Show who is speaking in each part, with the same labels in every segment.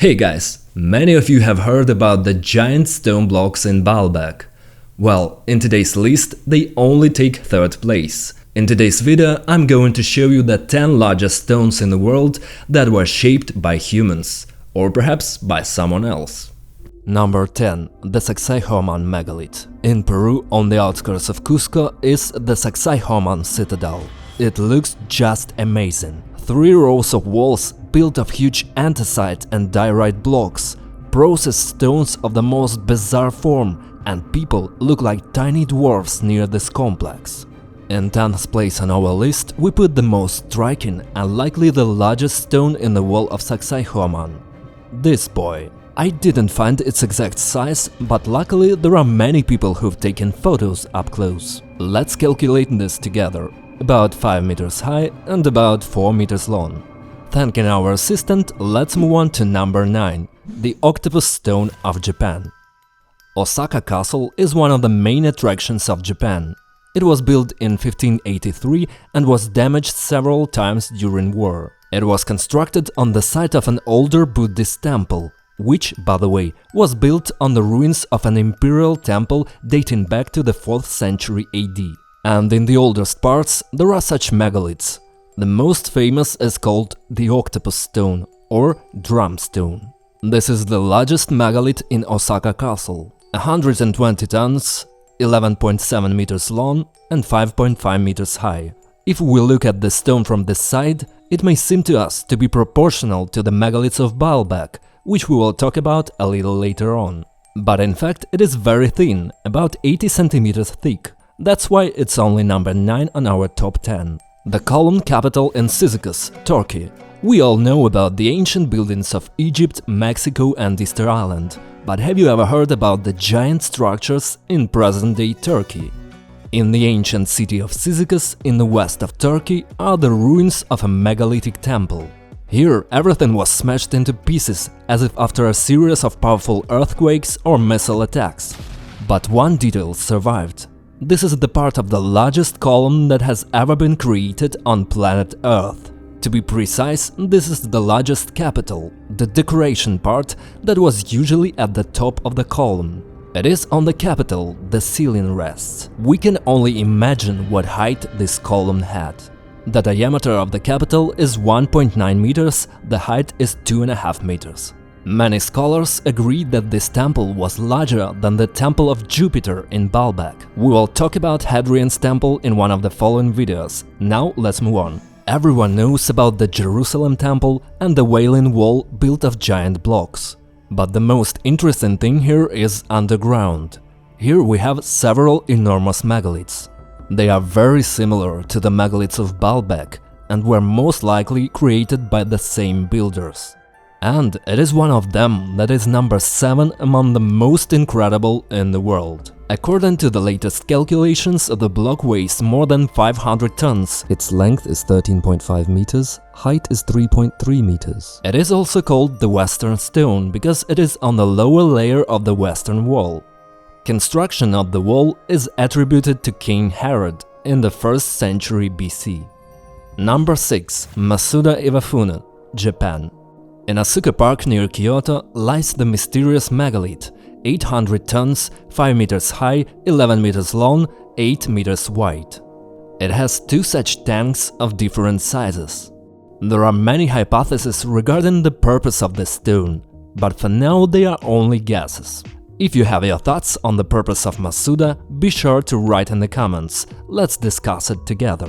Speaker 1: Hey guys, many of you have heard about the giant stone blocks in Balbeck. Well, in today's list they only take third place. In today's video I'm going to show you the 10 largest stones in the world that were shaped by humans, or perhaps by someone else. Number 10. The Sakai Megalith. In Peru, on the outskirts of Cusco, is the Sakai citadel. It looks just amazing. 3 rows of walls built of huge anthracite and diorite blocks, processed stones of the most bizarre form, and people look like tiny dwarfs near this complex. In 10th place on our list, we put the most striking and likely the largest stone in the wall of Sakai. This boy. I didn't find its exact size, but luckily there are many people who've taken photos up close. Let's calculate this together. About 5 meters high and about 4 meters long. Thanking our assistant, let's move on to number 9, the Octopus Stone of Japan. Osaka Castle is one of the main attractions of Japan. It was built in 1583 and was damaged several times during war. It was constructed on the site of an older Buddhist temple, which, by the way, was built on the ruins of an imperial temple dating back to the 4th century AD. And in the oldest parts there are such megaliths. The most famous is called the Octopus Stone or Drum Stone. This is the largest megalith in Osaka Castle, 120 tons, 11.7 meters long and 5.5 meters high. If we look at the stone from this side, it may seem to us to be proportional to the megaliths of Balbeck, which we will talk about a little later on. But in fact it is very thin, about 80 centimeters thick. That's why it's only number 9 on our top 10. The column capital in Cyzicus, Turkey. We all know about the ancient buildings of Egypt, Mexico and Easter Island, but have you ever heard about the giant structures in present-day Turkey? In the ancient city of Cyzicus, in the west of Turkey, are the ruins of a megalithic temple. Here everything was smashed into pieces, as if after a series of powerful earthquakes or missile attacks. But one detail survived. This is the part of the largest column that has ever been created on planet Earth. To be precise, this is the largest capital, the decoration part that was usually at the top of the column. It is on the capital the ceiling rests. We can only imagine what height this column had. The diameter of the capital is 1.9 meters, the height is 2.5 meters. Many scholars agree that this temple was larger than the Temple of Jupiter in Balbeck. We will talk about Hadrian's temple in one of the following videos. Now let's move on. Everyone knows about the Jerusalem temple and the Wailing Wall built of giant blocks. But the most interesting thing here is underground. Here we have several enormous megaliths. They are very similar to the megaliths of Balbeck and were most likely created by the same builders. And it is one of them that is number 7 among the most incredible in the world. According to the latest calculations, the block weighs more than 500 tons. Its length is 13.5 meters, height is 3.3 meters. It is also called the Western Stone because it is on the lower layer of the western wall. Construction of the wall is attributed to King Herod in the 1st century BC. Number 6. Masuda Iwafune, Japan. In Asuka Park near Kyoto lies the mysterious megalith, 800 tons, 5 meters high, 11 meters long, 8 meters wide. It has 2 such tanks of different sizes. There are many hypotheses regarding the purpose of this stone, but for now they are only guesses. If you have your thoughts on the purpose of Masuda, be sure to write in the comments, let's discuss it together.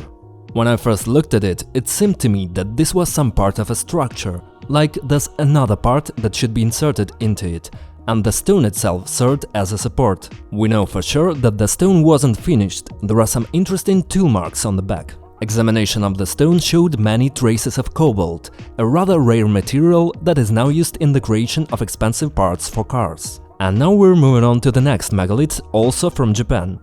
Speaker 1: When I first looked at it, it seemed to me that this was some part of a structure, like there's another part that should be inserted into it, and the stone itself served as a support. We know for sure that the stone wasn't finished, there are some interesting tool marks on the back. Examination of the stone showed many traces of cobalt, a rather rare material that is now used in the creation of expensive parts for cars. And now we're moving on to the next megalith, also from Japan.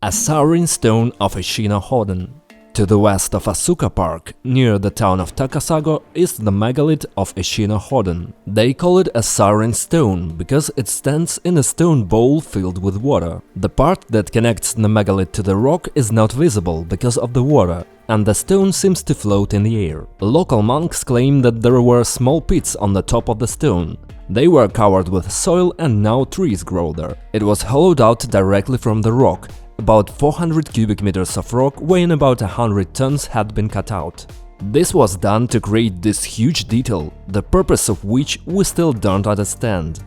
Speaker 1: Asha Stone of Asha Hoden. To the west of Asuka Park, near the town of Takasago, is the megalith of Asha Hoden. They call it a Siren Stone because it stands in a stone bowl filled with water. The part that connects the megalith to the rock is not visible because of the water, and the stone seems to float in the air. Local monks claim that there were small pits on the top of the stone. They were covered with soil and now trees grow there. It was hollowed out directly from the rock. About 400 cubic meters of rock weighing about 100 tons had been cut out. This was done to create this huge detail, the purpose of which we still don't understand.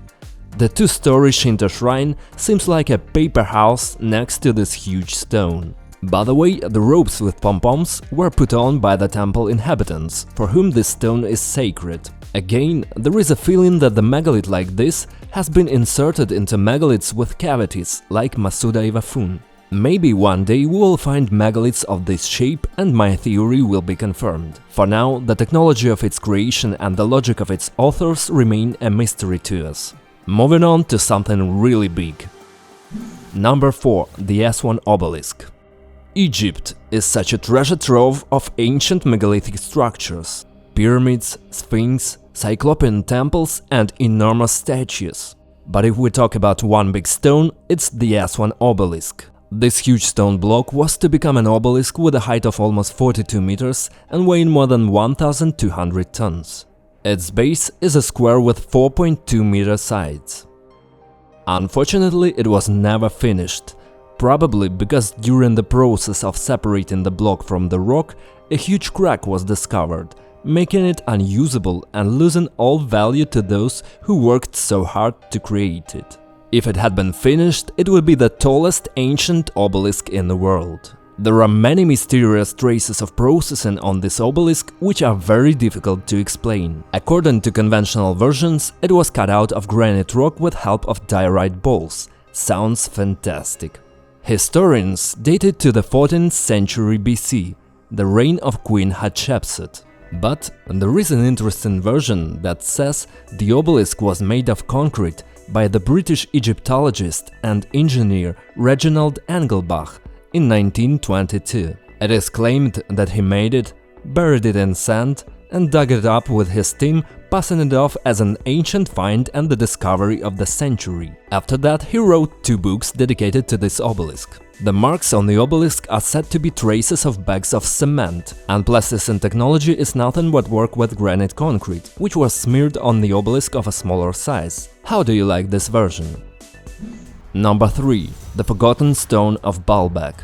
Speaker 1: The two-story Shinto shrine seems like a paper house next to this huge stone. By the way, the ropes with pom-poms were put on by the temple inhabitants, for whom this stone is sacred. Again, there is a feeling that the megalith like this has been inserted into megaliths with cavities, like Masuda Iwafun. Maybe one day we will find megaliths of this shape and my theory will be confirmed. For now, the technology of its creation and the logic of its authors remain a mystery to us. Moving on to something really big. Number 4. The Asan Obelisk. Egypt is such a treasure trove of ancient megalithic structures. Pyramids, sphinx, cyclopean temples and enormous statues. But if we talk about one big stone, it's the Asan Obelisk. This huge stone block was to become an obelisk with a height of almost 42 meters and weighing more than 1,200 tons. Its base is a square with 4.2 meter sides. Unfortunately, it was never finished, probably because during the process of separating the block from the rock, a huge crack was discovered, making it unusable and losing all value to those who worked so hard to create it. If it had been finished, it would be the tallest ancient obelisk in the world. There are many mysterious traces of processing on this obelisk which are very difficult to explain. According to conventional versions, it was cut out of granite rock with help of diorite balls. Sounds fantastic. Historians date it to the 14th century BC, the reign of Queen Hatshepsut. But there is an interesting version that says the obelisk was made of concrete by the British Egyptologist and engineer Reginald Engelbach in 1922. It is claimed that he made it, buried it in sand and dug it up with his team, passing it off as an ancient find and the discovery of the century. After that, he wrote 2 books dedicated to this obelisk. The marks on the obelisk are said to be traces of bags of cement, and plasticine technology is nothing but work with granite concrete, which was smeared on the obelisk of a smaller size. How do you like this version? Number 3. The Forgotten Stone of Balbeck.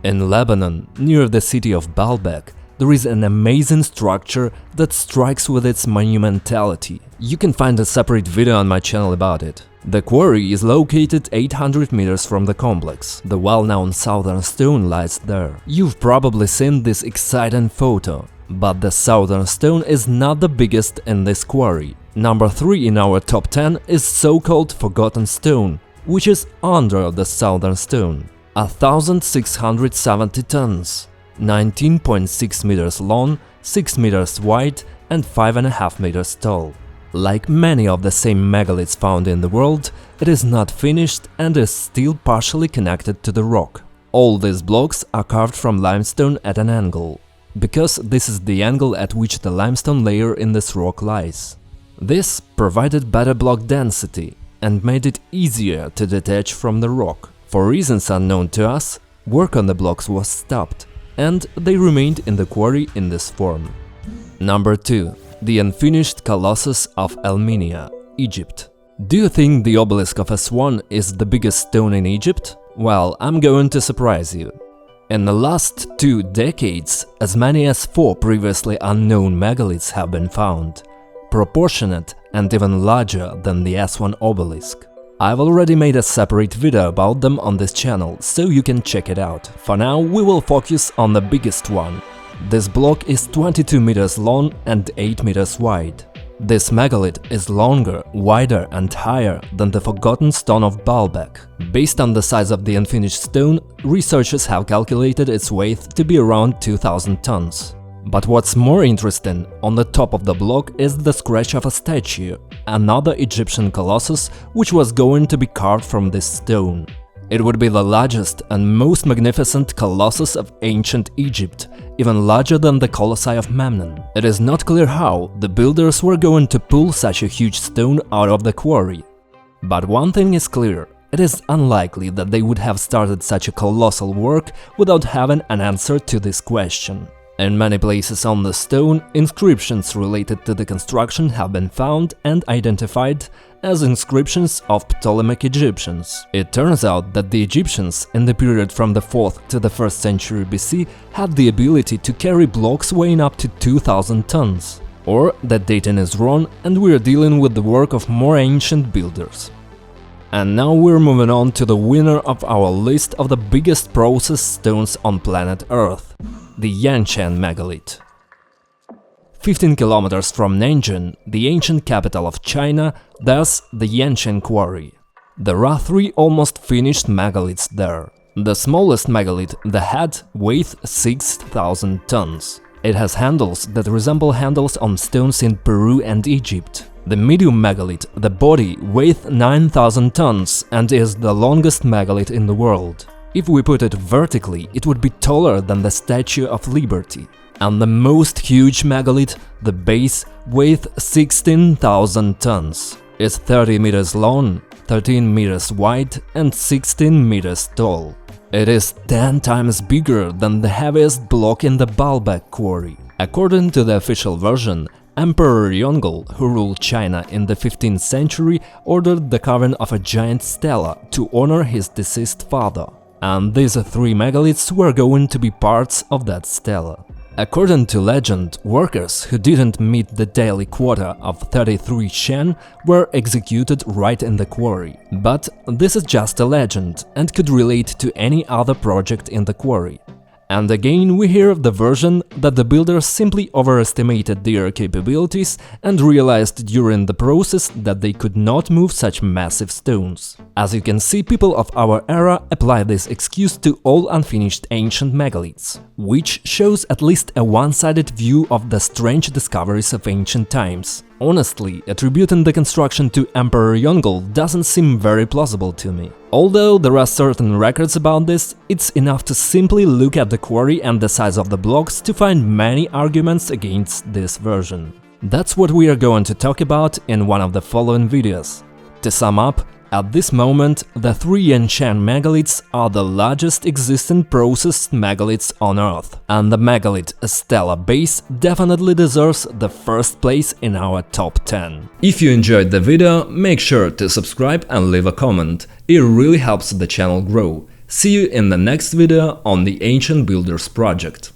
Speaker 1: In Lebanon, near the city of Balbeck, there is an amazing structure that strikes with its monumentality. You can find a separate video on my channel about it. The quarry is located 800 meters from the complex. The well-known southern stone lies there. You've probably seen this exciting photo. But the southern stone is not the biggest in this quarry. Number 3 in our top 10 is so-called Forgotten Stone, which is under the southern stone. 1,670 tons, 19.6 meters long, 6 meters wide and 5.5 meters tall. Like many of the same megaliths found in the world, it is not finished and is still partially connected to the rock. All these blocks are carved from limestone at an angle, because this is the angle at which the limestone layer in this rock lies. This provided better block density and made it easier to detach from the rock. For reasons unknown to us, work on the blocks was stopped, and they remained in the quarry in this form. Number 2. The unfinished Colossus of Al-Mynia, Egypt. Do you think the obelisk of Aswan is the biggest stone in Egypt? Well, I'm going to surprise you. In the last 2 decades, as many as 4 previously unknown megaliths have been found, proportionate and even larger than the Aswan obelisk. I've already made a separate video about them on this channel, so you can check it out. For now, we will focus on the biggest one. This block is 22 meters long and 8 meters wide. This megalith is longer, wider and higher than the Forgotten Stone of Balbeck. Based on the size of the unfinished stone, researchers have calculated its weight to be around 2,000 tons. But what's more interesting, on the top of the block is the scratch of a statue, another Egyptian colossus which was going to be carved from this stone. It would be the largest and most magnificent colossus of ancient Egypt, even larger than the colossi of Memnon. It is not clear how the builders were going to pull such a huge stone out of the quarry. But one thing is clear, it is unlikely that they would have started such a colossal work without having an answer to this question. In many places on the stone, inscriptions related to the construction have been found and identified as inscriptions of Ptolemaic Egyptians. It turns out that the Egyptians, in the period from the 4th to the 1st century BC, had the ability to carry blocks weighing up to 2000 tons. Or that dating is wrong and we're dealing with the work of more ancient builders. And now we're moving on to the winner of our list of the biggest processed stones on planet Earth, the Yangen Megalit. 15 kilometers from Nanjing, the ancient capital of China, there's the Yangen Quarry. There are 3 almost finished megaliths there. The smallest megalith, the head, weighs 6,000 tons. It has handles that resemble handles on stones in Peru and Egypt. The medium megalith, the body, weighs 9,000 tons and is the longest megalith in the world. If we put it vertically, it would be taller than the Statue of Liberty. And the most huge megalith, the base, weighs 16,000 tons. It's 30 meters long, 13 meters wide and 16 meters tall. It is 10 times bigger than the heaviest block in the Balbeck quarry. According to the official version, Emperor Yongle, who ruled China in the 15th century, ordered the carving of a giant stela to honor his deceased father. And these 3 megaliths were going to be parts of that stela. According to legend, workers who didn't meet the daily quota of 33 Shen were executed right in the quarry. But this is just a legend and could relate to any other project in the quarry. And again we hear the version that the builders simply overestimated their capabilities and realized during the process that they could not move such massive stones. As you can see, people of our era apply this excuse to all unfinished ancient megaliths, which shows at least a one-sided view of the strange discoveries of ancient times. Honestly, attributing the construction to Emperor Yongle doesn't seem very plausible to me. Although there are certain records about this, it's enough to simply look at the quarry and the size of the blocks to find many arguments against this version. That's what we are going to talk about in one of the following videos. To sum up, at this moment, the 3 Yangen megaliths are the largest existing processed megaliths on Earth, and the megalith Stela base definitely deserves the first place in our top 10. If you enjoyed the video, make sure to subscribe and leave a comment, it really helps the channel grow. See you in the next video on the Ancient Builders project.